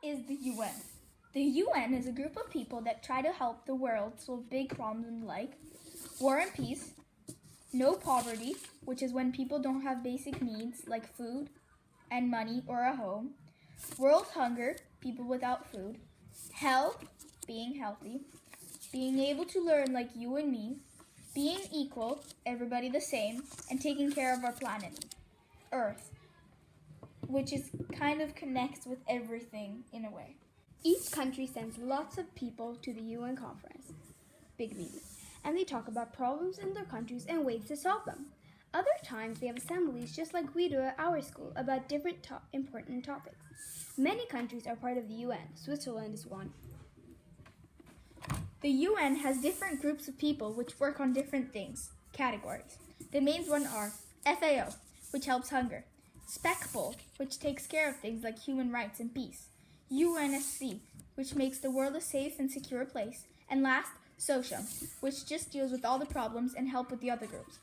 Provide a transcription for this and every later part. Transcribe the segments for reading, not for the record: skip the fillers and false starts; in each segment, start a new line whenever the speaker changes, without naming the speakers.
is the UN? The UN is a group of people that try to help the world solve big problems like war and peace, no poverty, which is when people don't have basic needs like food and money or a home, world hunger, people without food, health, being healthy, being able to learn like you and me, being equal, everybody the same, and taking care of our planet, Earth, which is kind of connects with everything in a way.
Each country sends lots of people to the UN conference, big meeting, and they talk about problems in their countries and ways to solve them. Other times they have assemblies just like we do at our school about different important topics. Many countries are part of the UN. Switzerland is one.
The UN has different groups of people which work on different things, categories. The main ones are FAO, which helps hunger, SPECPOL, which takes care of things like human rights and peace, UNSC, which makes the world a safe and secure place, and last, SOCIUM, which just deals with all the problems and help with the other groups.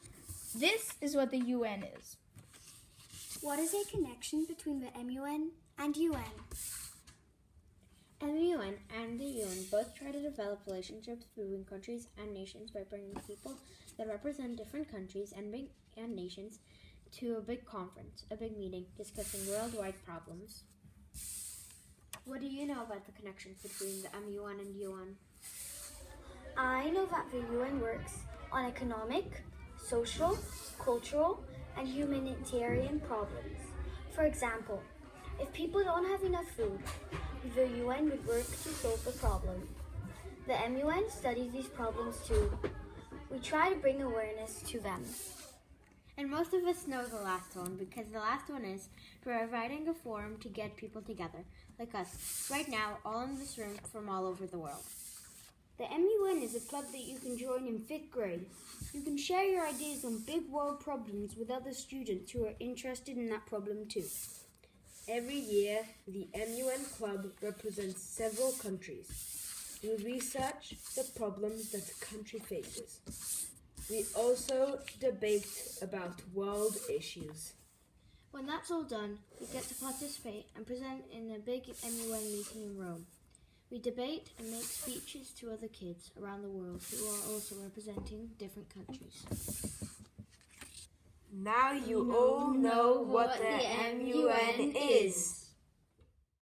This is what the UN is.
What is a connection between the MUN and UN?
MUN and the UN both try to develop relationships between countries and nations by bringing people that represent different countries and nations to a big conference, a big meeting, discussing worldwide problems. What do you know about the connections between the MUN and UN?
I know that the UN works on economic, social, cultural, and humanitarian problems. For example, if people don't have enough food, the UN would work to solve the problem. The MUN studies these problems too. We try to bring awareness to them.
And most of us know the last one because the last one is providing a forum to get people together, like us, right now, all in this room from all over the world.
The MUN is a club that you can join in 5th grade. You can share your ideas on big world problems with other students who are interested in that problem too.
Every year, the MUN Club represents several countries. We research the problems that a country faces. We also debate about world issues.
When that's all done, we get to participate and present in a big MUN meeting in Rome. We debate and make speeches to other kids around the world who are also representing different countries.
Now you all know what the MUN is.